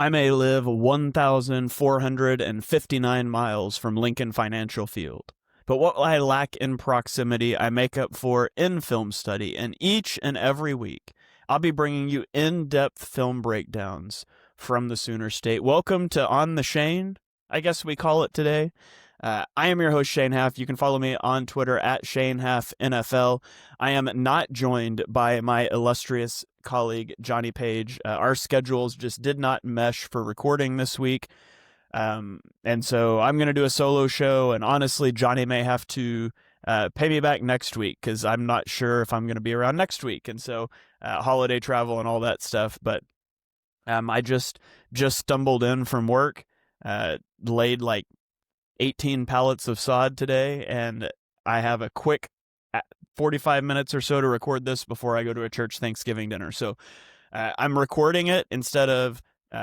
I may live 1,459 miles from Lincoln Financial Field, but what I lack in proximity, I make up for in film study, and each and every week, I'll be bringing you in-depth film breakdowns from the Sooner State. Welcome to On the Shane, I guess we call it today. I am your host, Shane Haff. You can follow me on Twitter at ShaneHaffNFL. I am not joined by my illustrious colleague, Johnny Page. Our schedules just did not mesh for recording this week. And so I'm going to do a solo show, and honestly, Johnny may have to pay me back next week because I'm not sure if I'm going to be around next week. And so holiday travel and all that stuff. But I just stumbled in from work, laid like 18 pallets of sod today, and I have a quick 45 minutes or so to record this before I go to a church Thanksgiving dinner. So I'm recording it instead of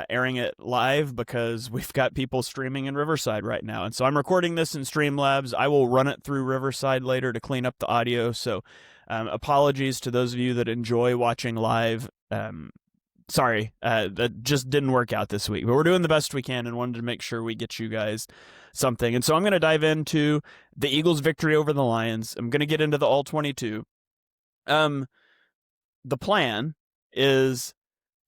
airing it live because we've got people streaming in Riverside right now. And so I'm recording this in Streamlabs. I will run it through Riverside later to clean up the audio. So apologies to those of you that enjoy watching live. Sorry, that just didn't work out this week, but we're doing the best we can and wanted to make sure we get you guys something. And so I'm going to dive into the Eagles' victory over the Lions. I'm going to get into the All-22. The plan is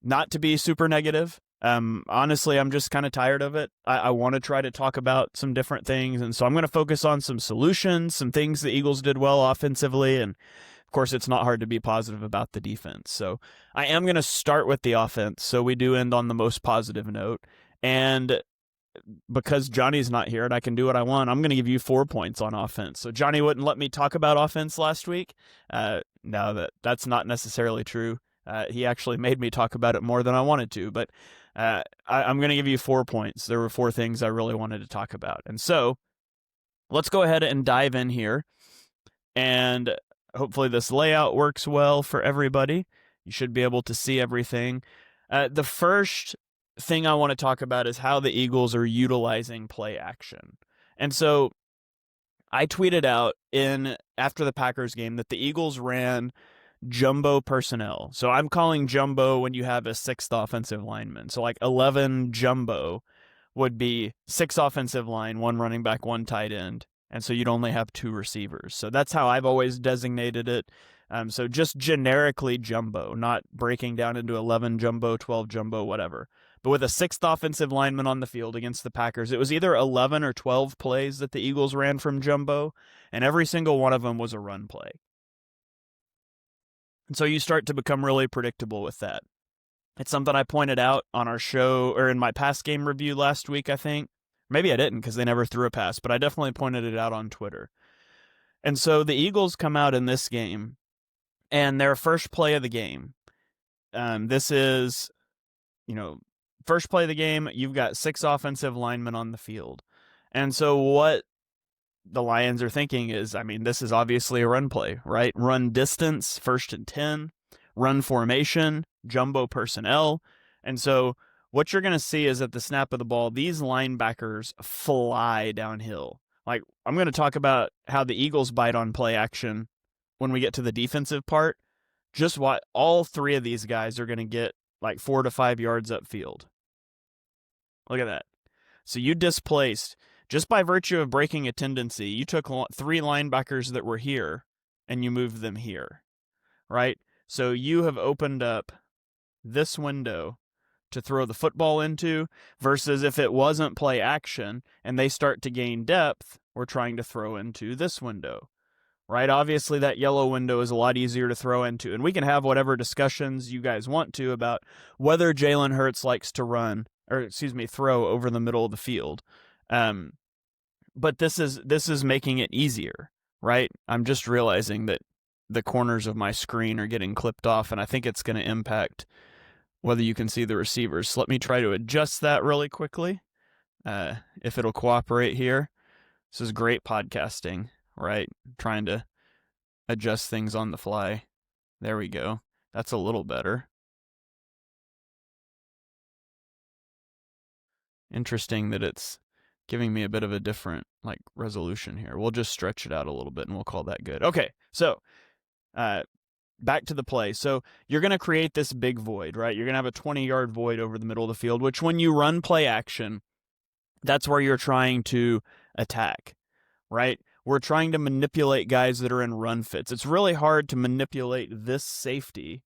not to be super negative. Honestly, I'm just kind of tired of it. I want to try to talk about some different things, and so I'm going to focus on some solutions, some things the Eagles did well offensively, and of course, it's not hard to be positive about the defense. So I am going to start with the offense, so we do end on the most positive note. And because Johnny's not here and I can do what I want, I'm going to give you 4 points on offense. So Johnny wouldn't let me talk about offense last week. No, that's not necessarily true. He actually made me talk about it more than I wanted to, but I'm going to give you 4 points. There were 4 things I really wanted to talk about. And so let's go ahead and dive in here. And hopefully this layout works well for everybody. You should be able to see everything. The first thing I want to talk about is how the Eagles are utilizing play action. And so I tweeted out after the Packers game that the Eagles ran jumbo personnel. So I'm calling jumbo when you have a 6th offensive lineman. So like 11 jumbo would be 6 offensive line, 1 running back, 1 tight end. And so you'd only have 2 receivers. So that's how I've always designated it. So just generically jumbo, not breaking down into 11 jumbo, 12 jumbo, whatever. But with a 6th offensive lineman on the field against the Packers, it was either 11 or 12 plays that the Eagles ran from jumbo, and every single one of them was a run play. And so you start to become really predictable with that. It's something I pointed out on our show, or in my pass game review last week, I think. Maybe I didn't because they never threw a pass, but I definitely pointed it out on Twitter. And so the Eagles come out in this game, and their first play of the game, this is, first play of the game, you've got 6 offensive linemen on the field. And so what the Lions are thinking is, this is obviously a run play, right? Run distance, 1st and 10, run formation, jumbo personnel. And so what you're going to see is at the snap of the ball, these linebackers fly downhill. Like, I'm going to talk about how the Eagles bite on play action when we get to the defensive part. Just what all 3 of these guys are going to get like 4 to 5 yards upfield. Look at that. So you displaced, just by virtue of breaking a tendency, you took 3 linebackers that were here and you moved them here, right? So you have opened up this window to throw the football into, versus if it wasn't play action and they start to gain depth, we're trying to throw into this window, right? Obviously that yellow window is a lot easier to throw into, and we can have whatever discussions you guys want to about whether Jalen Hurts likes to throw over the middle of the field. But this is making it easier, right? I'm just realizing that the corners of my screen are getting clipped off, and I think it's going to impact whether you can see the receivers. So let me try to adjust that really quickly, if it'll cooperate here. This is great podcasting, right? Trying to adjust things on the fly. There we go. That's a little better. Interesting that it's giving me a bit of a different resolution here. We'll just stretch it out a little bit and we'll call that good. Okay, so back to the play. So you're going to create this big void, right? You're going to have a 20-yard void over the middle of the field, which when you run play action, that's where you're trying to attack, right? We're trying to manipulate guys that are in run fits. It's really hard to manipulate this safety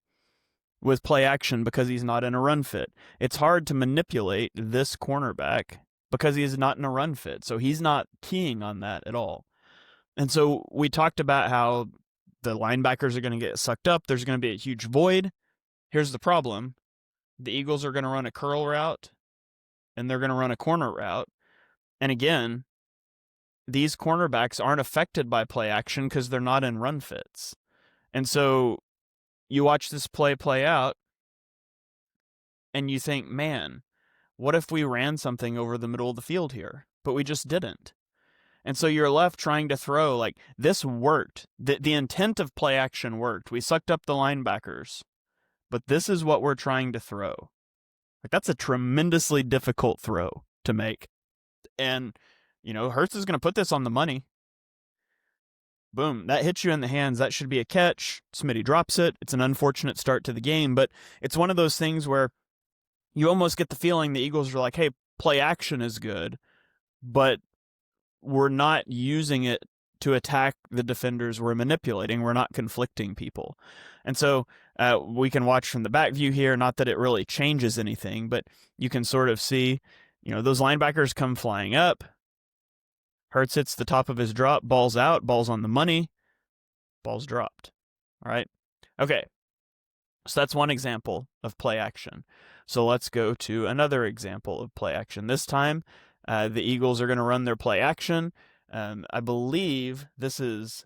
with play action because he's not in a run fit. It's hard to manipulate this cornerback because he's not in a run fit. So he's not keying on that at all. And so we talked about how the linebackers are going to get sucked up. There's going to be a huge void. Here's the problem. The Eagles are going to run a curl route, and they're going to run a corner route. And again, these cornerbacks aren't affected by play action because they're not in run fits. And so you watch this play out, and you think, man, what if we ran something over the middle of the field here? But we just didn't. And so you're left trying to throw, like, this worked. The intent of play action worked. We sucked up the linebackers. But this is what we're trying to throw. Like, that's a tremendously difficult throw to make. And, Hurts is going to put this on the money. Boom, that hits you in the hands. That should be a catch. Smitty drops it. It's an unfortunate start to the game, but it's one of those things where you almost get the feeling the Eagles are like, hey, play action is good, but we're not using it to attack the defenders we're manipulating. We're not conflicting people. And so we can watch from the back view here, not that it really changes anything, but you can sort of see, those linebackers come flying up. Hurts hits the top of his drop, ball's out, ball's on the money, ball's dropped. All right. Okay. So that's one example of play action. So let's go to another example of play action. This time, the Eagles are going to run their play action. I believe this is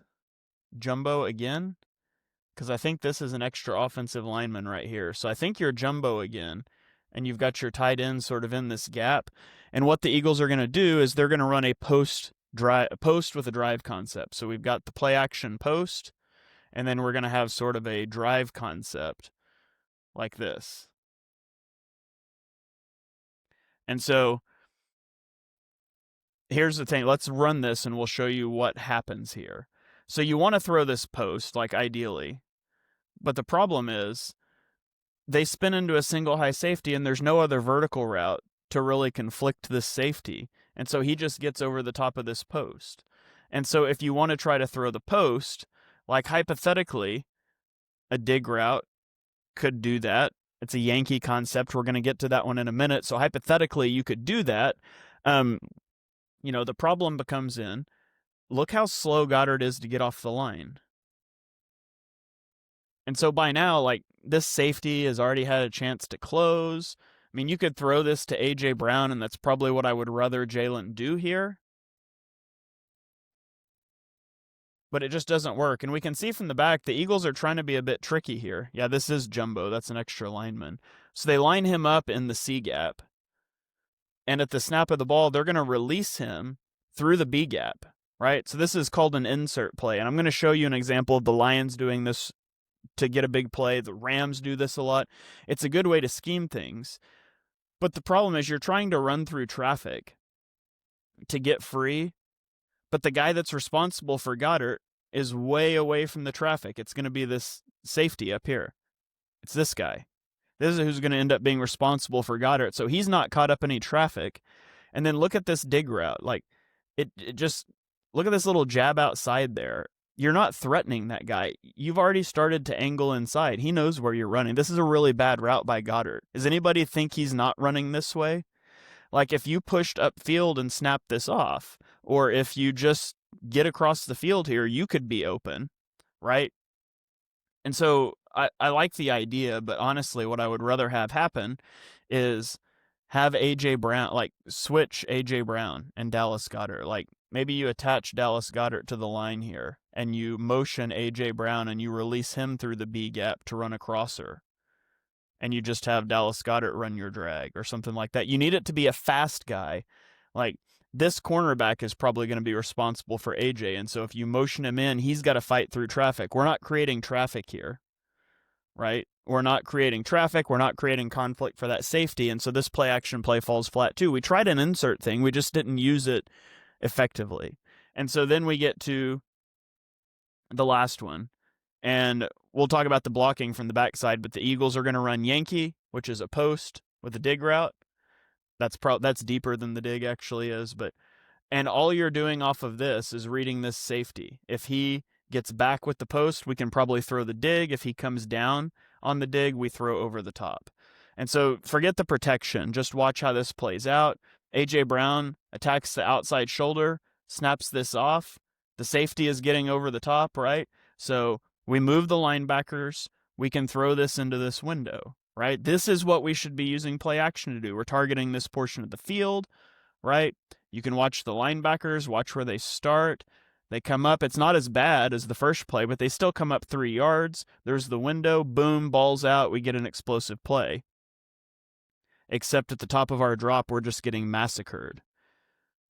jumbo again, because I think this is an extra offensive lineman right here. So I think you're jumbo again, and you've got your tight end sort of in this gap. And what the Eagles are going to do is they're going to run a post with a drive concept. So we've got the play action post, and then we're going to have sort of a drive concept like this. And so here's the thing. Let's run this and we'll show you what happens here. So you want to throw this post, like ideally, but the problem is they spin into a single high safety and there's no other vertical route to really conflict this safety. And so he just gets over the top of this post. And so if you want to try to throw the post, like hypothetically, a dig route could do that. It's a Yankee concept. We're going to get to that one in a minute. So hypothetically, you could do that. The problem becomes in, look how slow Goddard is to get off the line. And so by now, like, this safety has already had a chance to close. I mean, you could throw this to A.J. Brown, and that's probably what I would rather Jalen do here. But it just doesn't work. And we can see from the back, the Eagles are trying to be a bit tricky here. Yeah, this is jumbo. That's an extra lineman. So they line him up in the C gap. And at the snap of the ball, they're going to release him through the B gap, right? So this is called an insert play. And I'm going to show you an example of the Lions doing this to get a big play. The Rams do this a lot. It's a good way to scheme things. But the problem is you're trying to run through traffic to get free, but the guy that's responsible for Goddard is way away from the traffic. It's going to be this safety up here. It's this guy. This is who's going to end up being responsible for Goddard. So he's not caught up in any traffic. And then look at this dig route. Like, it just, look at this little jab outside there. You're not threatening that guy. You've already started to angle inside. He knows where you're running. This is a really bad route by Goddard. Does anybody think he's not running this way? Like, if you pushed upfield and snapped this off, or if you just get across the field here, you could be open, right? And so I like the idea, but honestly, what I would rather have happen is have A.J. Brown, like, switch A.J. Brown and Dallas Goedert. Like, maybe you attach Dallas Goedert to the line here, and you motion A.J. Brown, and you release him through the B gap to run a crosser. And you just have Dallas Goedert run your drag or something like that. You need it to be a fast guy. Like, this cornerback is probably going to be responsible for AJ. And so if you motion him in, he's got to fight through traffic. We're not creating traffic here, right? We're not creating traffic. We're not creating conflict for that safety. And so this play action play falls flat too. We tried an insert thing. We just didn't use it effectively. And so then we get to the last one. And we'll talk about the blocking from the backside, but the Eagles are going to run Yankee, which is a post with a dig route. That's deeper than the dig actually is, and all you're doing off of this is reading this safety. If he gets back with the post, we can probably throw the dig. If he comes down on the dig, we throw over the top. And so forget the protection. Just watch how this plays out. A.J. Brown attacks the outside shoulder, snaps this off. The safety is getting over the top, right? So we move the linebackers. We can throw this into this window, right? This is what we should be using play action to do. We're targeting this portion of the field, right? You can watch the linebackers, watch where they start. They come up. It's not as bad as the first play, but they still come up 3 yards. There's the window. Boom, ball's out. We get an explosive play. Except at the top of our drop, we're just getting massacred.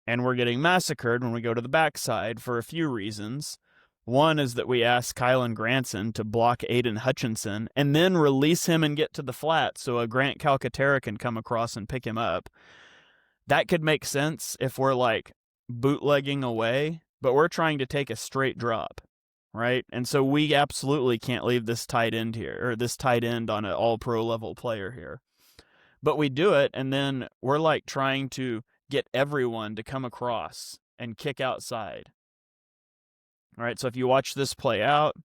And we're getting massacred when we go to the backside for a few reasons. One is that we ask Kylan Granson to block Aiden Hutchinson and then release him and get to the flat so a Grant Calcaterra can come across and pick him up. That could make sense if we're like bootlegging away, but we're trying to take a straight drop, right? And so we absolutely can't leave this tight end here, or this tight end on an all-pro level player here. But we do it, and then we're like trying to get everyone to come across and kick outside. All right, so if you watch this play out,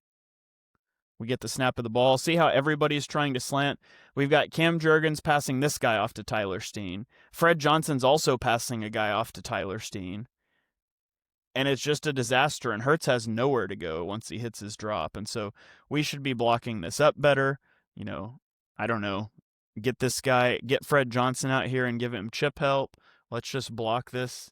we get the snap of the ball. See how everybody's trying to slant? We've got Cam Jurgens passing this guy off to Tyler Steen. Fred Johnson's also passing a guy off to Tyler Steen. And it's just a disaster, and Hurts has nowhere to go once he hits his drop. And so we should be blocking this up better. You know, I don't know. Get Fred Johnson out here and give him chip help. Let's just block this.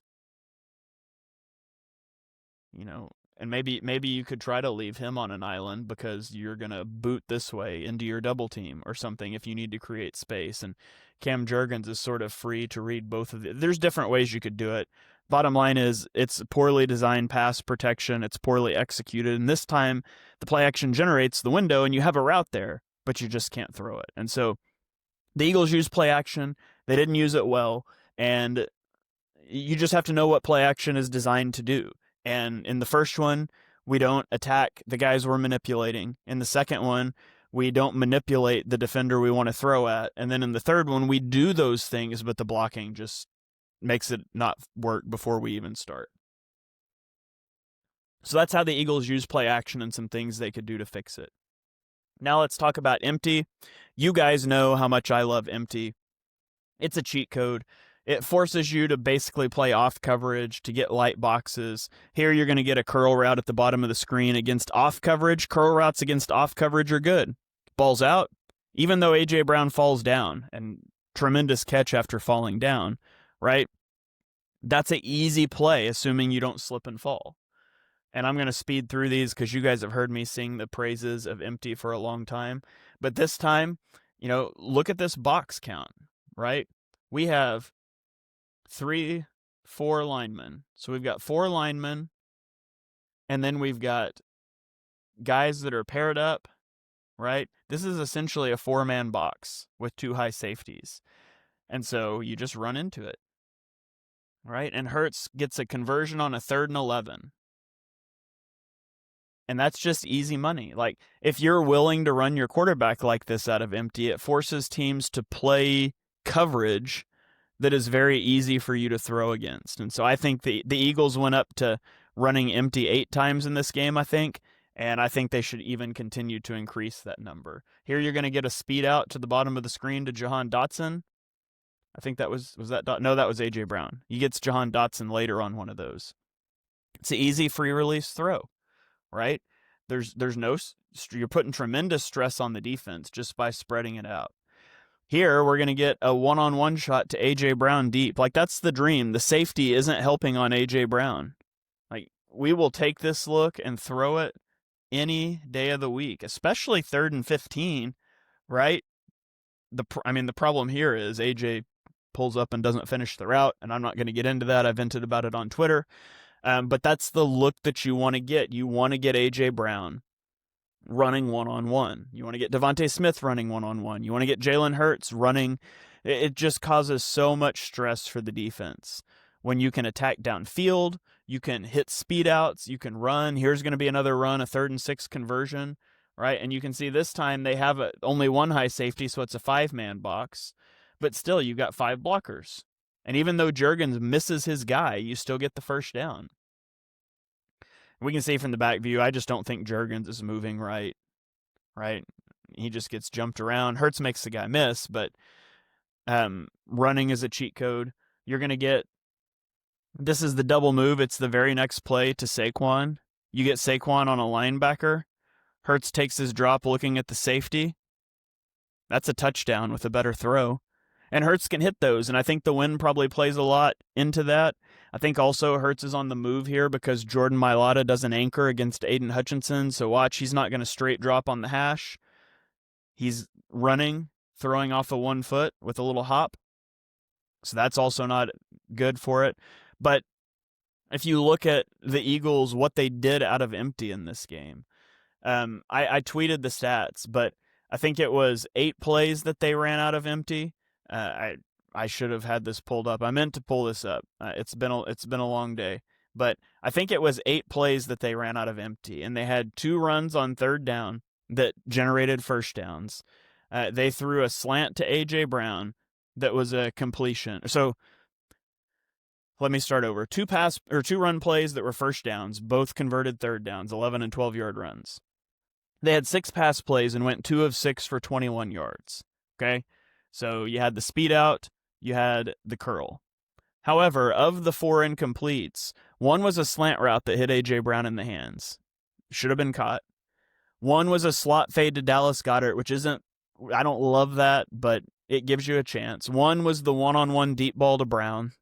You know, and maybe you could try to leave him on an island because you're going to boot this way into your double team or something if you need to create space. And Cam Jurgens is sort of free to read both of them. There's different ways you could do it. Bottom line is it's poorly designed pass protection. It's poorly executed. And this time the play action generates the window and you have a route there, but you just can't throw it. And so the Eagles use play action. They didn't use it well. And you just have to know what play action is designed to do. And in the first one, we don't attack the guys we're manipulating. In the second one, we don't manipulate the defender we want to throw at. And then in the third one, we do those things, but the blocking just makes it not work before we even start. So that's how the Eagles use play action and some things they could do to fix it. Now let's talk about empty. You guys know how much I love empty. It's a cheat code. It forces you to basically play off coverage to get light boxes. Here you're going to get a curl route at the bottom of the screen against off coverage. Curl routes against off coverage are good. Ball's out, even though A.J. Brown falls down, and tremendous catch after falling down, right? That's an easy play, assuming you don't slip and fall. And I'm going to speed through these because you guys have heard me sing the praises of empty for a long time. But this time, you know, look at this box count, right? We have 4 linemen. So we've got 4 linemen, and then we've got guys that are paired up, right? This is essentially a 4-man box with 2 high safeties. And so you just run into it, right? And Hurts gets a conversion on a 3rd and 11. And that's just easy money. Like, if you're willing to run your quarterback like this out of empty, it forces teams to play coverage that is very easy for you to throw against. And so I think the Eagles went up to running empty 8 times in this game, I think, and I think they should even continue to increase that number. Here you're going to get a speed out to the bottom of the screen to Jahan Dotson. I think that was that no, that was A.J. Brown. He gets Jahan Dotson later on one of those. It's an easy free release throw, right? There's no, you're putting tremendous stress on the defense just by spreading it out. Here, we're going to get a one-on-one shot to A.J. Brown deep. Like, that's the dream. The safety isn't helping on A.J. Brown. Like, we will take this look and throw it any day of the week, especially 3rd and 15, right? The problem here is A.J. pulls up and doesn't finish the route, and I'm not going to get into that. I vented about it on Twitter. But that's the look that you want to get. You want to get A.J. Brown running one-on-one. You want to get Devontae Smith running one-on-one. You want to get Jalen Hurts running. It just causes so much stress for the defense. When you can attack downfield, you can hit speed outs, you can run. Here's going to be another run, a 3rd and 6 conversion. right? And you can see this time they have only one high safety, so it's a 5-man box. But still, you got 5 blockers. And even though Juergens misses his guy, you still get the first down. We can see from the back view, I just don't think Juergens is moving right? He just gets jumped around. Hurts makes the guy miss, but running is a cheat code. You're going to get, this is the double move. It's the very next play to Saquon. You get Saquon on a linebacker. Hurts takes his drop looking at the safety. That's a touchdown with a better throw. And Hurts can hit those, and I think the wind probably plays a lot into that. I think also Hurts is on the move here because Jordan Mailata doesn't anchor against Aiden Hutchinson, so watch, he's not going to straight drop on the hash. He's running, throwing off of 1 foot with a little hop. So that's also not good for it. But if you look at the Eagles, what they did out of empty in this game, I tweeted the stats, but I think it was 8 plays that they ran out of empty. I should have had this pulled up. I meant to pull this up. It's been a long day, but I think it was 8 plays that they ran out of empty, and they had 2 runs on 3rd down that generated first downs. They threw a slant to AJ Brown that was a completion. So let me start over. 2 run plays that were first downs, both converted 3rd downs, 11 and 12-yard runs. They had 6 pass plays and went 2 of 6 for 21 yards. Okay? So you had the speed out, you had the curl. However, of the 4 incompletes, 1 was a slant route that hit A.J. Brown in the hands. Should have been caught. 1 was a slot fade to Dallas Goedert, which isn't, I don't love that, but it gives you a chance. 1 was the one-on-one deep ball to Brown,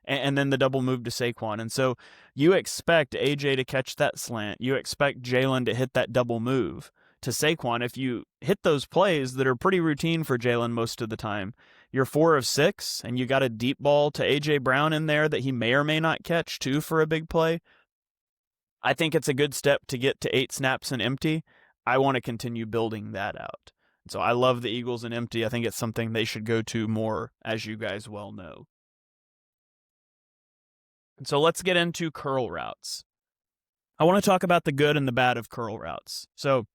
and then the double move to Saquon. And so you expect A.J. to catch that slant. You expect Jalen to hit that double move to Saquon. If you hit those plays that are pretty routine for Jalen most of the time, you're 4 of 6, and you got a deep ball to A.J. Brown in there that he may or may not catch, too, for a big play. I think it's a good step to get to 8 snaps and empty. I want to continue building that out. So I love the Eagles in empty. I think it's something they should go to more, as you guys well know. And so let's get into curl routes. I want to talk about the good and the bad of curl routes. So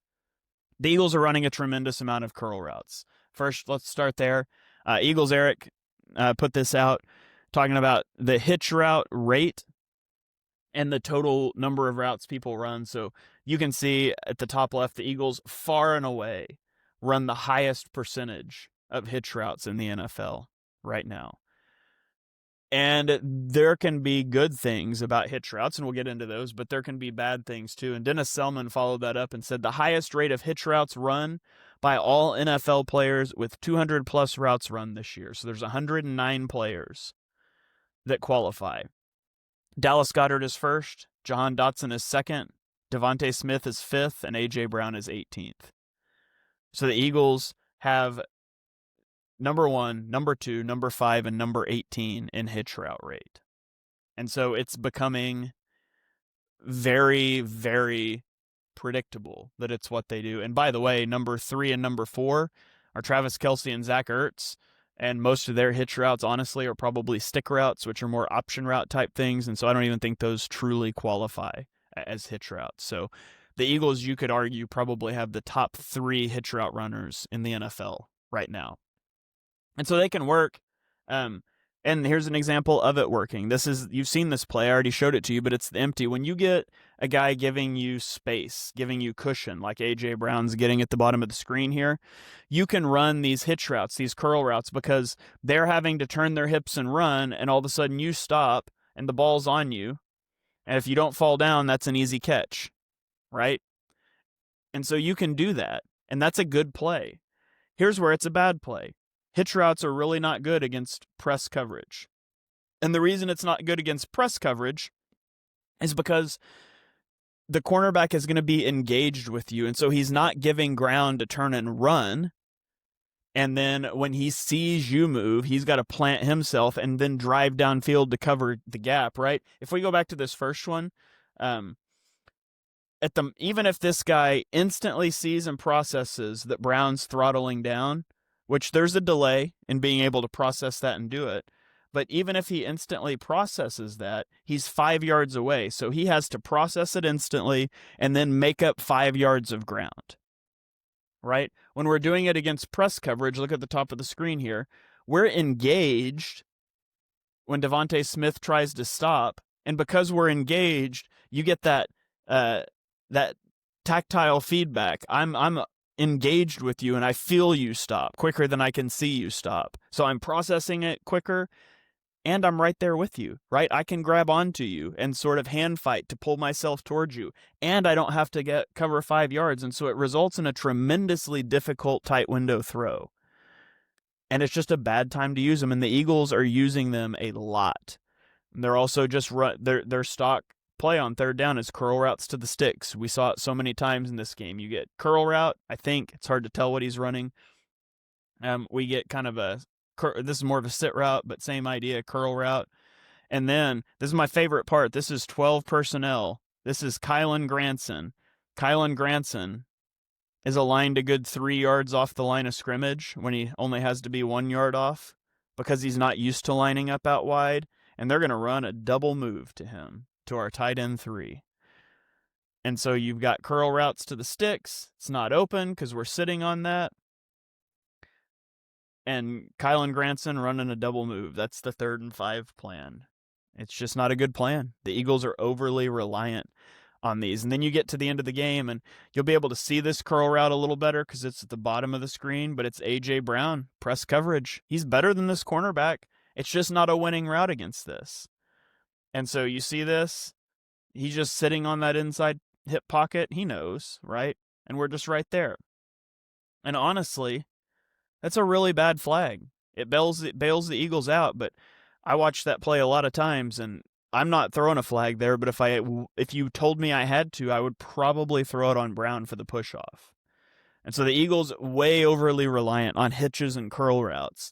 the Eagles are running a tremendous amount of curl routes. First, let's start there. Eagles Eric put this out, talking about the hitch route rate and the total number of routes people run. So you can see at the top left, the Eagles far and away run the highest percentage of hitch routes in the NFL right now. And there can be good things about hitch routes, and we'll get into those, but there can be bad things too. And Dennis Selman followed that up and said the highest rate of hitch routes run by all NFL players with 200-plus routes run this year. So there's 109 players that qualify. Dallas Goedert is first, Jahan Dotson is second, Devontae Smith is fifth, and A.J. Brown is 18th. So the Eagles have number 1, number 2, number 5, and number 18 in hitch route rate. And so it's becoming very, very predictable that it's what they do. And by the way, number 3 and number 4 are Travis Kelce and Zach Ertz. And most of their hitch routes, honestly, are probably stick routes, which are more option route type things. And so I don't even think those truly qualify as hitch routes. So the Eagles, you could argue, probably have the top 3 hitch route runners in the NFL right now. And so they can work. And here's an example of it working. You've seen this play. I already showed it to you, but it's the empty. When you get a guy giving you space, giving you cushion, like A.J. Brown's getting at the bottom of the screen here, you can run these hitch routes, these curl routes, because they're having to turn their hips and run, and all of a sudden you stop, and the ball's on you. And if you don't fall down, that's an easy catch, right? And so you can do that, and that's a good play. Here's where it's a bad play. Hitch routes are really not good against press coverage. And the reason it's not good against press coverage is because the cornerback is going to be engaged with you, and so he's not giving ground to turn and run. And then when he sees you move, he's got to plant himself and then drive downfield to cover the gap, right? If we go back to this first one, even if this guy instantly sees and processes that Brown's throttling down, which there's a delay in being able to process that and do it. But even if he instantly processes that, he's 5 yards away. So he has to process it instantly and then make up 5 yards of ground. right? When we're doing it against press coverage, look at the top of the screen here. We're engaged when Devontae Smith tries to stop, and because we're engaged, you get that that tactile feedback. I'm engaged with you, and I feel you stop quicker than I can see you stop. So I'm processing it quicker, and I'm right there with you, right? I can grab onto you and sort of hand fight to pull myself towards you, and I don't have to cover 5 yards, and so it results in a tremendously difficult tight window throw. And it's just a bad time to use them, and the Eagles are using them a lot. And they're also just their stock play on third down is curl routes to the sticks. We saw it so many times in this game. You get curl route. I think it's hard to tell what he's running. We get kind of this is more of a sit route, but same idea, curl route. And then this is my favorite part. This is 12 personnel. This is Kylan Granson. Kylan Granson is aligned a good 3 yards off the line of scrimmage when he only has to be 1 yard off because he's not used to lining up out wide. And they're going to run a double move to him, to our tight end 3. And so you've got curl routes to the sticks. It's not open because we're sitting on that. And Kylan Granson running a double move. That's the 3rd and 5 plan. It's just not a good plan. The Eagles are overly reliant on these. And then you get to the end of the game, and you'll be able to see this curl route a little better because it's at the bottom of the screen, but it's A.J. Brown, press coverage. He's better than this cornerback. It's just not a winning route against this. And so you see this. He's just sitting on that inside hip pocket. He knows, right? And we're just right there. And honestly, that's a really bad flag. It bails the Eagles out, but I watched that play a lot of times, and I'm not throwing a flag there, but if you told me I had to, I would probably throw it on Brown for the push-off. And so the Eagles way overly reliant on hitches and curl routes.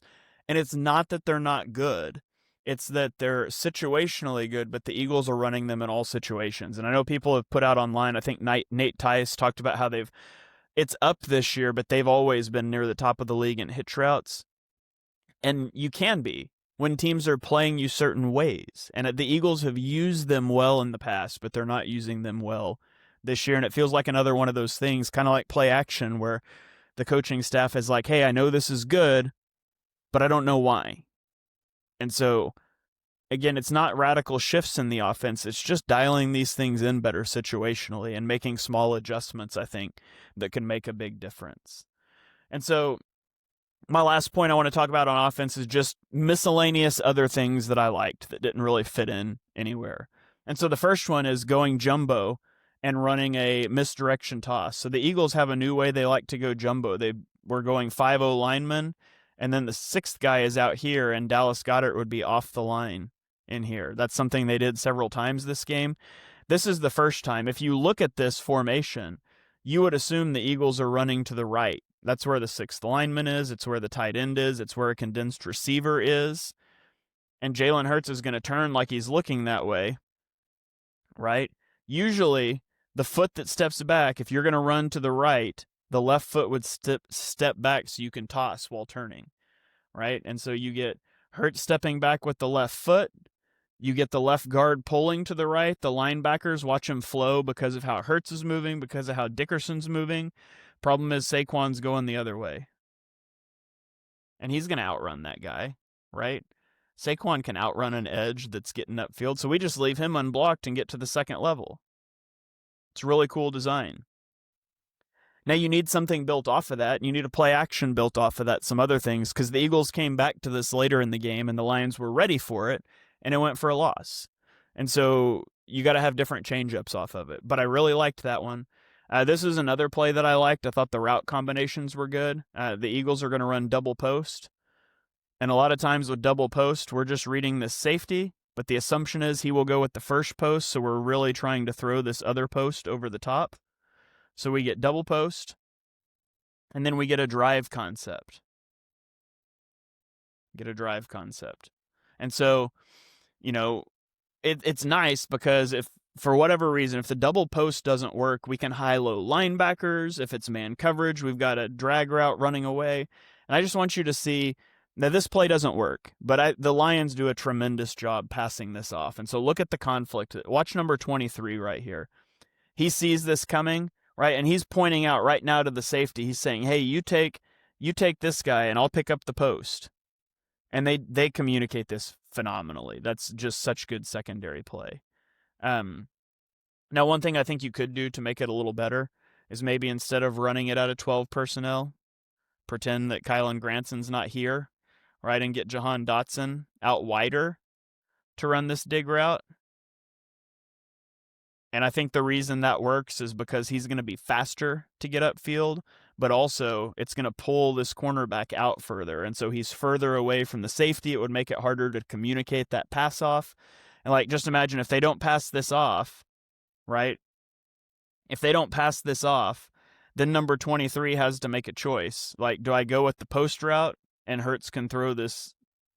And it's not that they're not good. It's that they're situationally good, but the Eagles are running them in all situations. And I know people have put out online, I think Nate Tice talked about how it's up this year, but they've always been near the top of the league in hitch routes. And you can be when teams are playing you certain ways. And the Eagles have used them well in the past, but they're not using them well this year. And it feels like another one of those things, kind of like play action, where the coaching staff is like, hey, I know this is good, but I don't know why. And so, again, it's not radical shifts in the offense. It's just dialing these things in better situationally and making small adjustments, I think, that can make a big difference. And so my last point I want to talk about on offense is just miscellaneous other things that I liked that didn't really fit in anywhere. And so the first one is going jumbo and running a misdirection toss. So the Eagles have a new way they like to go jumbo. They were going 5-0 linemen, and then the 6th guy is out here, and Dallas Goedert would be off the line in here. That's something they did several times this game. This is the first time. If you look at this formation, you would assume the Eagles are running to the right. That's where the 6th lineman is. It's where the tight end is. It's where a condensed receiver is. And Jalen Hurts is going to turn like he's looking that way, right? Usually, the foot that steps back, if you're going to run to the right, the left foot would step back so you can toss while turning, right? And so you get Hurts stepping back with the left foot. You get the left guard pulling to the right. The linebackers watch him flow because of how Hurts is moving, because of how Dickerson's moving. Problem is Saquon's going the other way. And he's going to outrun that guy, right? Saquon can outrun an edge that's getting upfield, so we just leave him unblocked and get to the second level. It's a really cool design. Now you need something built off of that. You need a play action built off of that, some other things, because the Eagles came back to this later in the game, and the Lions were ready for it, and it went for a loss. And so you got to have different change-ups off of it. But I really liked that one. This is another play that I liked. I thought the route combinations were good. The Eagles are going to run double post. And a lot of times with double post, we're just reading this safety, but the assumption is he will go with the first post, so we're really trying to throw this other post over the top. So we get double post, and then we get a drive concept. And so, it's nice because if, for whatever reason, if the double post doesn't work, we can high-low linebackers. If it's man coverage, we've got a drag route running away. And I just want you to see that this play doesn't work, but the Lions do a tremendous job passing this off. And so look at the conflict. Watch number 23 right here. He sees this coming, right? And he's pointing out right now to the safety. He's saying, "Hey, you take this guy, and I'll pick up the post." And they communicate this phenomenally. That's just such good secondary play. Now, one thing I think you could do to make it a little better is maybe instead of running it out of 12 personnel, pretend that Kylan Granson's not here, right, and get Jahan Dotson out wider to run this dig route. And I think the reason that works is because he's going to be faster to get upfield, but also it's going to pull this cornerback out further. And so he's further away from the safety. It would make it harder to communicate that pass off. And like, just imagine if they don't pass this off, right? If they don't pass this off, then number 23 has to make a choice. Like, do I go with the post route and Hurts can throw this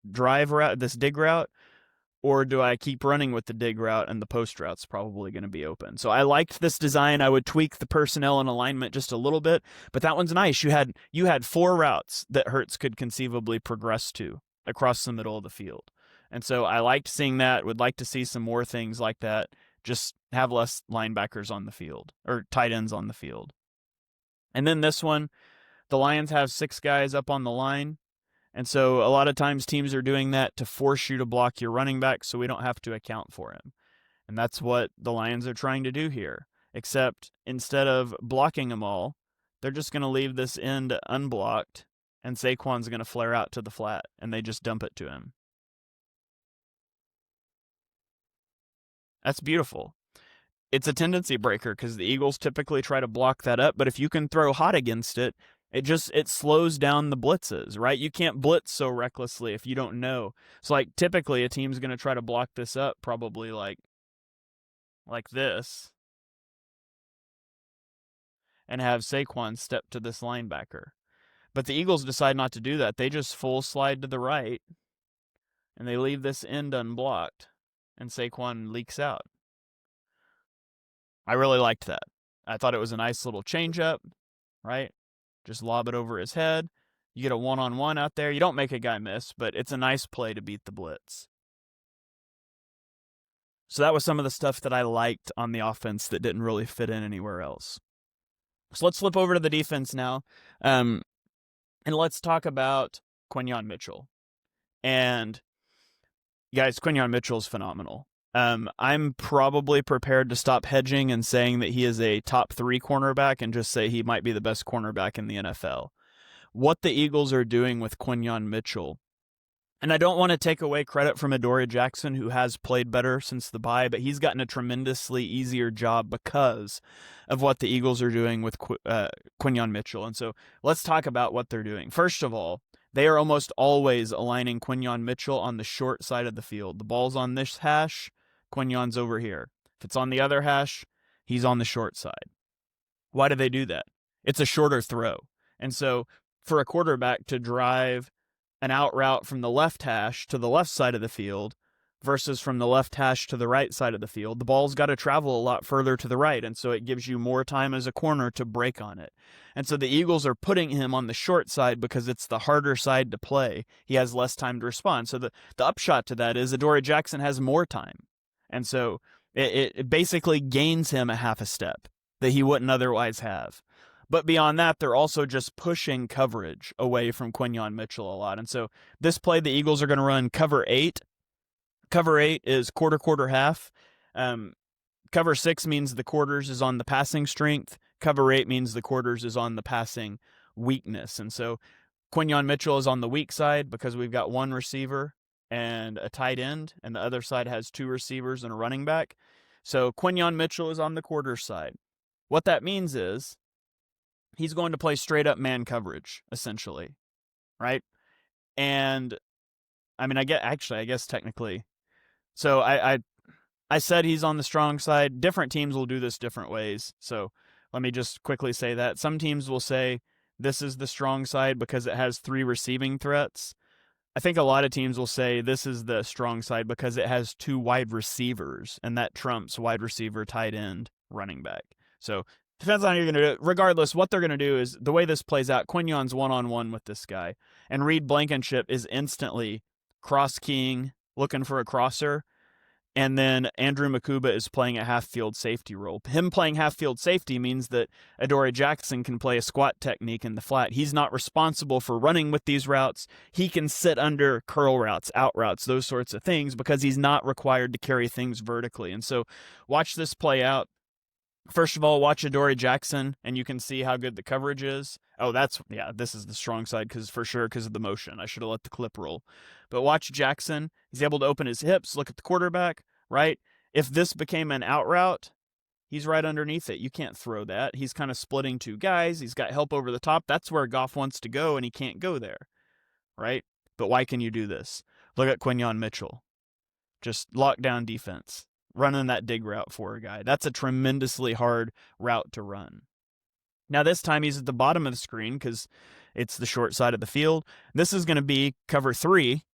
drive route, this dig route? Or do I keep running with the dig route and the post route's probably going to be open? So I liked this design. I would tweak the personnel and alignment just a little bit, but that one's nice. You had 4 routes that Hurts could conceivably progress to across the middle of the field. And so I liked seeing that. Would like to see some more things like that. Just have less linebackers on the field or tight ends on the field. And then this one, the Lions have 6 guys up on the line. And so a lot of times teams are doing that to force you to block your running back so we don't have to account for him. And that's what the Lions are trying to do here. Except instead of blocking them all, they're just going to leave this end unblocked, and Saquon's going to flare out to the flat, and they just dump it to him. That's beautiful. It's a tendency breaker because the Eagles typically try to block that up, but if you can throw hot against it, it slows down the blitzes, right? You can't blitz so recklessly if you don't know. So like typically a team's going to try to block this up probably like this and have Saquon step to this linebacker. But the Eagles decide not to do that. They just full slide to the right and they leave this end unblocked and Saquon leaks out. I really liked that. I thought it was a nice little change-up, right? Just lob it over his head. You get a one-on-one out there. You don't make a guy miss, but it's a nice play to beat the blitz. So that was some of the stuff that I liked on the offense that didn't really fit in anywhere else. So let's flip over to the defense now. And let's talk about Quinyon Mitchell. And guys, Quinyon Mitchell is phenomenal. I'm probably prepared to stop hedging and saying that he is a top 3 cornerback and just say he might be the best cornerback in the NFL. What the Eagles are doing with Quinyon Mitchell, and I don't want to take away credit from Adoree Jackson, who has played better since the bye, but he's gotten a tremendously easier job because of what the Eagles are doing with Quinyon Mitchell. And so let's talk about what they're doing. First of all, they are almost always aligning Quinyon Mitchell on the short side of the field. The ball's on this hash, Quinyon's over here. If it's on the other hash, he's on the short side. Why do they do that? It's a shorter throw. And so for a quarterback to drive an out route from the left hash to the left side of the field versus from the left hash to the right side of the field, the ball's got to travel a lot further to the right, and so it gives you more time as a corner to break on it. And so the Eagles are putting him on the short side because it's the harder side to play. He has less time to respond. So the upshot to that is Adoree Jackson has more time. And so it basically gains him a half a step that he wouldn't otherwise have. But beyond that, they're also just pushing coverage away from Quinyon Mitchell a lot. And so this play, the Eagles are going to run cover 8. Cover 8 is quarter, half. Cover 6 means the quarters is on the passing strength. Cover 8 means the quarters is on the passing weakness. And so Quinyon Mitchell is on the weak side because we've got 1 receiver and a tight end, and the other side has 2 receivers and a running back. So Quinyon Mitchell is on the quarter side. What that means is he's going to play straight up man coverage, essentially, right? And I mean, I guess technically. So I said he's on the strong side. Different teams will do this different ways. So let me just quickly say that. Some teams will say this is the strong side because it has 3 receiving threats. I think a lot of teams will say this is the strong side because it has 2 wide receivers, and that trumps wide receiver, tight end, running back. So depends on how you're going to do it. Regardless, what they're going to do is the way this plays out, Quinyon's one-on-one with this guy, and Reed Blankenship is instantly cross-keying, looking for a crosser, And then Andrew Makuba is playing a half-field safety role. Him playing half-field safety means that Adoree Jackson can play a squat technique in the flat. He's not responsible for running with these routes. He can sit under curl routes, out routes, those sorts of things, because he's not required to carry things vertically. And so watch this play out. First of all, watch Adoree Jackson, and you can see how good the coverage is. Oh, this is the strong side because of the motion. I should have let the clip roll. But watch Jackson. He's able to open his hips, look at the quarterback, right? If this became an out route, he's right underneath it. You can't throw that. He's kind of splitting two guys. He's got help over the top. That's where Goff wants to go, and he can't go there, right? But why can you do this? Look at Quinyon Mitchell. Just lockdown defense. Running that dig route for a guy. That's a tremendously hard route to run. Now this time he's at the bottom of the screen because it's the short side of the field. This is going to be cover 3,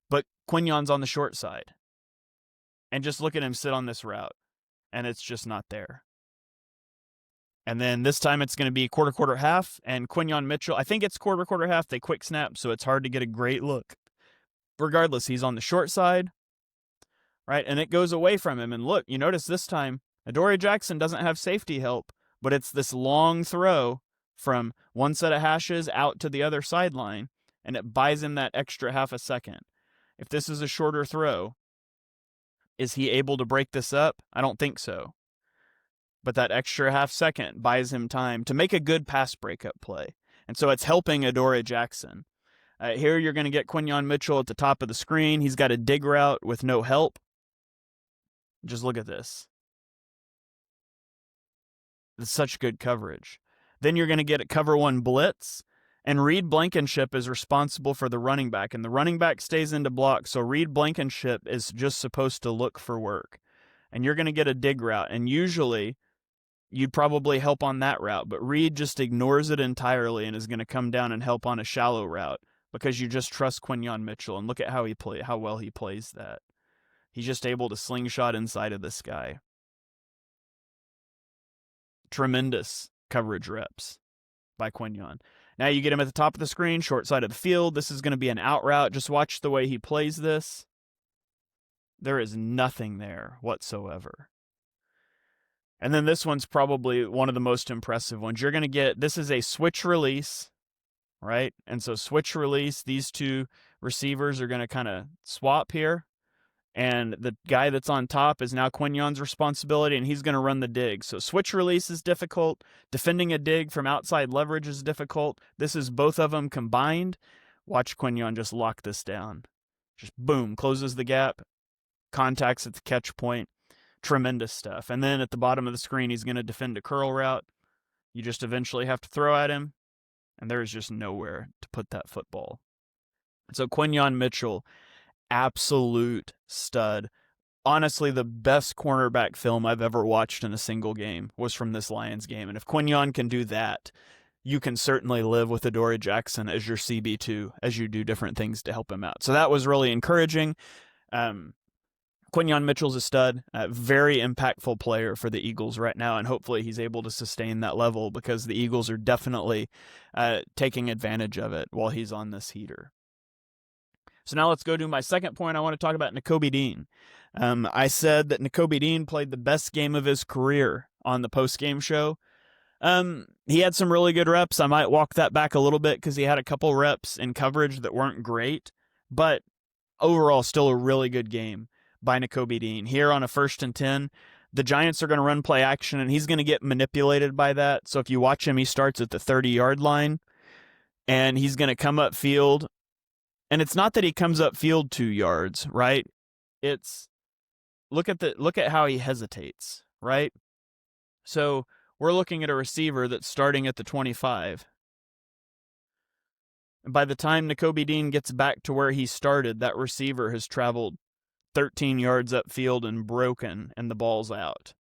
but Quinyon's on the short side. And just look at him sit on this route, and it's just not there. And then this time it's going to be quarter, half, and Quinyon Mitchell, I think it's quarter, half. They quick snap, so it's hard to get a great look. Regardless, he's on the short side. Right, and it goes away from him. And look, you notice this time, Adoree Jackson doesn't have safety help, but it's this long throw from one set of hashes out to the other sideline, and it buys him that extra half a second. If this is a shorter throw, is he able to break this up? I don't think so. But that extra half second buys him time to make a good pass breakup play. And so it's helping Adoree Jackson. Here you're going to get Quinyon Mitchell at the top of the screen. He's got a dig route with no help. Just look at this. It's such good coverage. Then you're going to get a cover 1 blitz, and Reed Blankenship is responsible for the running back, and the running back stays into block, so Reed Blankenship is just supposed to look for work. And you're going to get a dig route, and usually you'd probably help on that route, but Reed just ignores it entirely and is going to come down and help on a shallow route because you just trust Quinyon Mitchell, and look at how well he plays that. He's just able to slingshot inside of this guy. Tremendous coverage reps by Quinyon. Now you get him at the top of the screen, short side of the field. This is going to be an out route. Just watch the way he plays this. There is nothing there whatsoever. And then this one's probably one of the most impressive ones. You're going to get, this is a switch release, right? And so switch release, these two receivers are going to kind of swap here. And the guy that's on top is now Quinyon's responsibility, and he's going to run the dig. So switch release is difficult. Defending a dig from outside leverage is difficult. This is both of them combined. Watch Quinyon just lock this down. Just boom, closes the gap, contacts at the catch point. Tremendous stuff. And then at the bottom of the screen, he's going to defend a curl route. You just eventually have to throw at him, and there is just nowhere to put that football. So Quinyon Mitchell, absolute stud. Honestly, the best cornerback film I've ever watched in a single game was from this Lions game. And if Quinyon can do that, you can certainly live with Adoree Jackson as your CB2 as you do different things to help him out. So that was really encouraging. Quinyon Mitchell's a stud, a very impactful player for the Eagles right now, and hopefully he's able to sustain that level because the Eagles are definitely taking advantage of it while he's on this heater. So now let's go to my second point. I want to talk about Nico Dean. I said that Nico Dean played the best game of his career on the post-game show. He had some really good reps. I might walk that back a little bit because he had a couple reps in coverage that weren't great, but overall still a really good game by Nico Dean. Here on a 1st and 10, the Giants are going to run play action, and he's going to get manipulated by that. So if you watch him, he starts at the 30-yard line, and he's going to come up field. And it's not that he comes up field 2 yards, right? It's look at how he hesitates, right? So we're looking at a receiver that's starting at the 25. And by the time Nico Dean gets back to where he started, that receiver has traveled 13 yards upfield and broken, and the ball's out.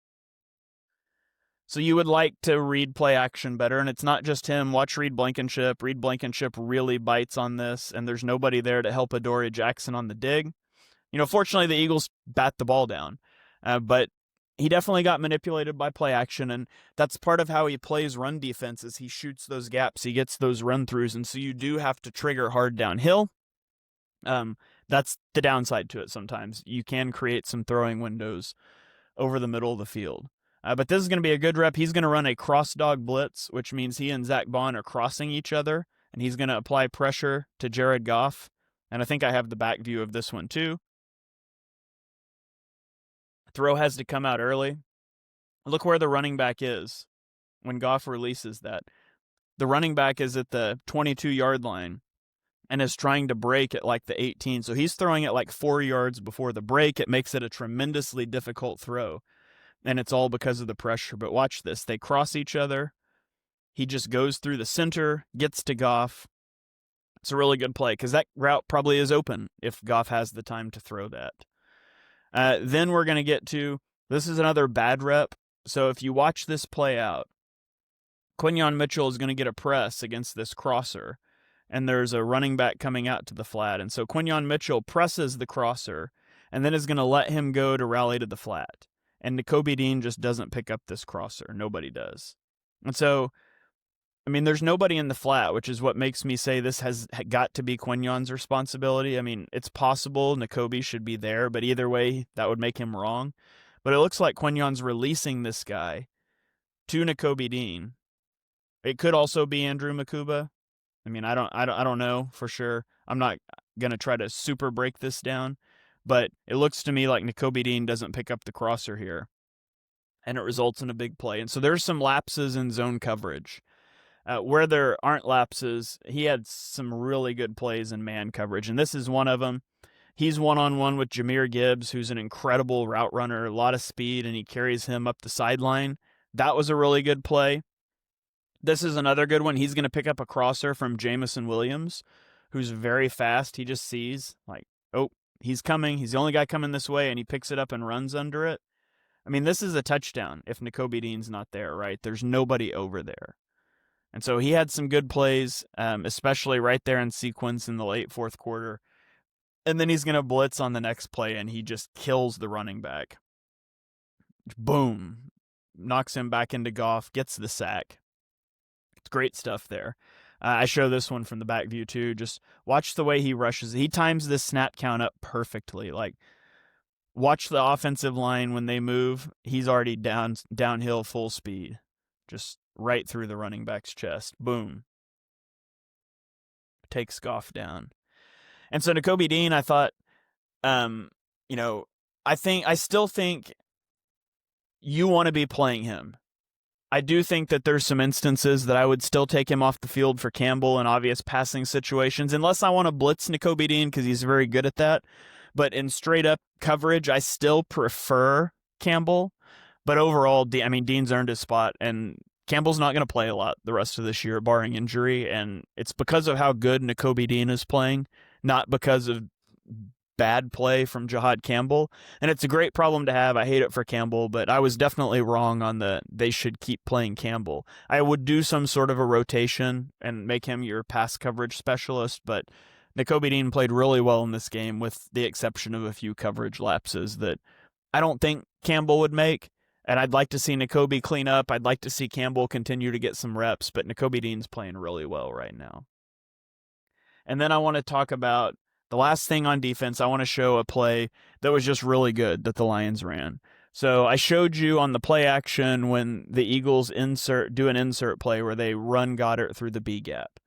So you would like to read play action better, and it's not just him. Watch Reed Blankenship. Reed Blankenship really bites on this, and there's nobody there to help Adoree Jackson on the dig. Fortunately, the Eagles bat the ball down, but he definitely got manipulated by play action, and that's part of how he plays run defense is he shoots those gaps, he gets those run-throughs, and so you do have to trigger hard downhill. That's the downside to it sometimes. You can create some throwing windows over the middle of the field. But this is going to be a good rep. He's going to run a cross dog blitz, which means he and Zach Bond are crossing each other, and he's going to apply pressure to Jared Goff. And I think I have the back view of this one too. Throw has to come out early. Look where the running back is when Goff releases that. The running back is at the 22-yard line and is trying to break at like the 18. So he's throwing it like 4 yards before the break. It makes it a tremendously difficult throw. And it's all because of the pressure. But watch this. They cross each other. He just goes through the center, gets to Goff. It's a really good play because that route probably is open if Goff has the time to throw that. Then we're going to get to, this is another bad rep. So if you watch this play out, Quinyon Mitchell is going to get a press against this crosser, and there's a running back coming out to the flat. And so Quinyon Mitchell presses the crosser and then is going to let him go to rally to the flat. And Nico Dean just doesn't pick up this crosser. Nobody does. And so, I mean, there's nobody in the flat, which is what makes me say this has got to be Quinyon's responsibility. I mean, it's possible Nicobe should be there, but either way, that would make him wrong. But it looks like Quinyon's releasing this guy to Nico Dean. It could also be Andrew Makuba. I mean, I don't know for sure. I'm not gonna try to super break this down, but it looks to me like Nico Dean doesn't pick up the crosser here, and it results in a big play. And so there's some lapses in zone coverage. Where there aren't lapses, he had some really good plays in man coverage, and this is one of them. He's one-on-one with Jahmyr Gibbs, who's an incredible route runner, a lot of speed, and he carries him up the sideline. That was a really good play. This is another good one. He's going to pick up a crosser from Jamison Williams, who's very fast. He just sees, like, oh, he's coming. He's the only guy coming this way, and he picks it up and runs under it. I mean, this is a touchdown if Nico Dean's not there, right? There's nobody over there. And so he had some good plays, especially right there in sequence in the late fourth quarter. And then he's going to blitz on the next play, and he just kills the running back. Boom. Knocks him back into Goff, gets the sack. It's great stuff there. I show this one from the back view too. Just watch the way he rushes. He times this snap count up perfectly. Like, watch the offensive line when they move. He's already downhill full speed. Just right through the running back's chest. Boom. Takes Goff down. And so Nico Dean, I thought, I still think you want to be playing him. I do think that there's some instances that I would still take him off the field for Campbell in obvious passing situations, unless I want to blitz Nico Dean because he's very good at that. But in straight up coverage, I still prefer Campbell. But overall, Dean's earned his spot, and Campbell's not going to play a lot the rest of this year, barring injury, and it's because of how good Nico Dean is playing, not because of bad play from Jahad Campbell. And it's a great problem to have. I hate it for Campbell, but I was definitely wrong on they should keep playing Campbell. I would do some sort of a rotation and make him your pass coverage specialist, but Nico Dean played really well in this game with the exception of a few coverage lapses that I don't think Campbell would make. And I'd like to see Nico clean up. I'd like to see Campbell continue to get some reps, but Nico Dean's playing really well right now. And then I want to talk about the last thing on defense. I want to show a play that was just really good that the Lions ran. So I showed you on the play action when the Eagles do an insert play where they run Goddard through the B gap.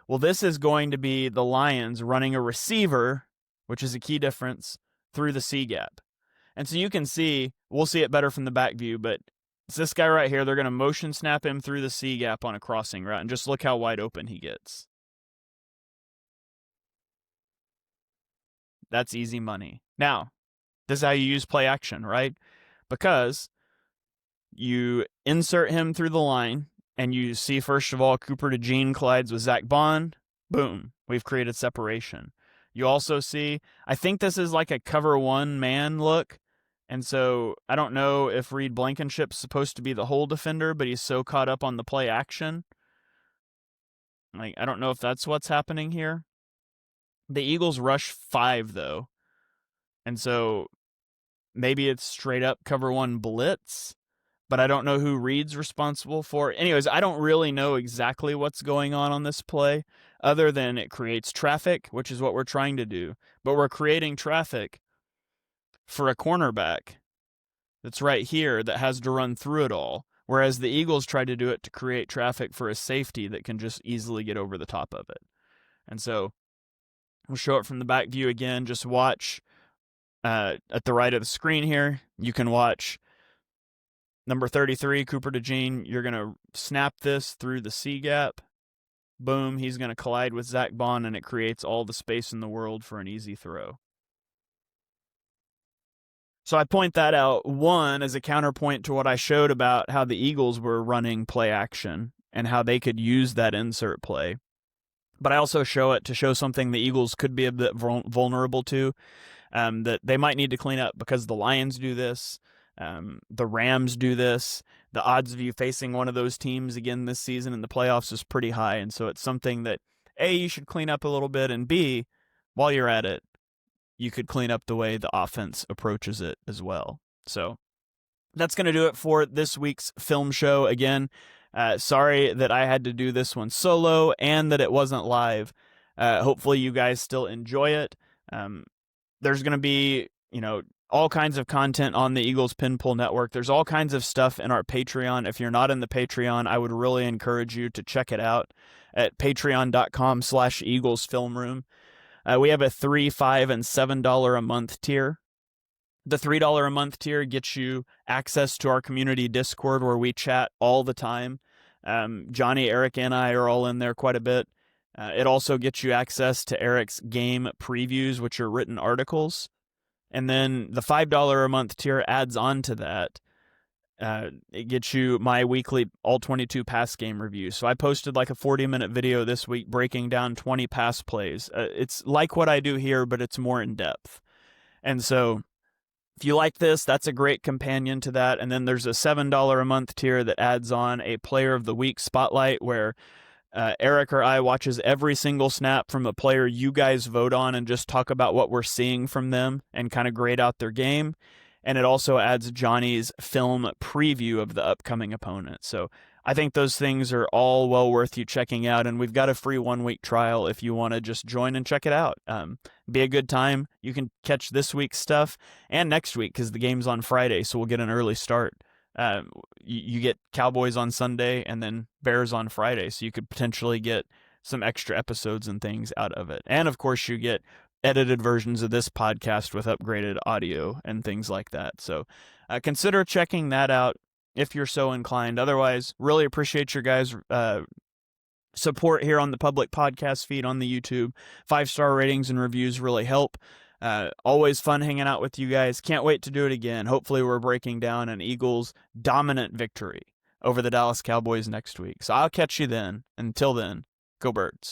Well, this is going to be the Lions running a receiver, which is a key difference, through the C gap. And so you can see, we'll see it better from the back view, but it's this guy right here. They're going to motion snap him through the C gap on a crossing route, and just look how wide open he gets. That's easy money. Now, this is how you use play action, right? Because you insert him through the line, and you see, first of all, Cooper DeJean collides with Zach Bond. Boom. We've created separation. You also see, I think this is like a cover one man look. And so I don't know if Reed Blankenship's supposed to be the hole defender, but he's so caught up on the play action. Like, I don't know if that's what's happening here. The Eagles rush 5, though. And so maybe it's straight up cover one blitz. but I don't know who Reed's responsible for. Anyways, I don't really know exactly what's going on this play, other than it creates traffic, which is what we're trying to do. But we're creating traffic for a cornerback that's right here that has to run through it all, whereas the Eagles tried to do it to create traffic for a safety that can just easily get over the top of it. And so we'll show it from the back view again. Just watch at the right of the screen here. You can watch number 33, Cooper DeJean. You're going to snap this through the C gap. Boom, he's going to collide with Zach Bond, and it creates all the space in the world for an easy throw. So I point that out, one, as a counterpoint to what I showed about how the Eagles were running play action and how they could use that insert play. But I also show it to show something the Eagles could be a bit vulnerable to, that they might need to clean up, because the Lions do this, the Rams do this. The odds of you facing one of those teams again this season in the playoffs is pretty high, and so it's something that, A, you should clean up a little bit, and B, while you're at it, you could clean up the way the offense approaches it as well. So that's going to do it for this week's film show. Again, sorry that I had to do this one solo and that it wasn't live. Hopefully you guys still enjoy it. There's going to be, all kinds of content on the Eagles Pinpull Network. There's all kinds of stuff in our Patreon. If you're not in the Patreon, I would really encourage you to check it out at patreon.com/Eagles Film Room. We have a $3, $5, and $7 a month tier. The $3 a month tier gets you access to our community Discord, where we chat all the time. Johnny, Eric, and I are all in there quite a bit. It also gets you access to Eric's game previews, which are written articles. And then the $5 a month tier adds on to that. It gets you my weekly All-22 pass game review. So I posted like a 40-minute video this week breaking down 20 pass plays. It's like what I do here, but it's more in depth. And so if you like this, that's a great companion to that. And then there's a $7 a month tier that adds on a Player of the Week spotlight, where Eric or I watches every single snap from a player you guys vote on and just talk about what we're seeing from them and kind of grade out their game. And it also adds Johnny's film preview of the upcoming opponent. So I think those things are all well worth you checking out. And we've got a free 1-week trial if you want to just join and check it out. Be a good time. You can catch this week's stuff and next week, because the game's on Friday, so we'll get an early start. You get Cowboys on Sunday and then Bears on Friday, so you could potentially get some extra episodes and things out of it. And of course, you get edited versions of this podcast with upgraded audio and things like that. So consider checking that out if you're so inclined. Otherwise, really appreciate your guys' support here on the public podcast feed on the YouTube. 5-star ratings and reviews really help. Always fun hanging out with you guys. Can't wait to do it again. Hopefully we're breaking down an Eagles dominant victory over the Dallas Cowboys next week. So I'll catch you then. Until then, go Birds.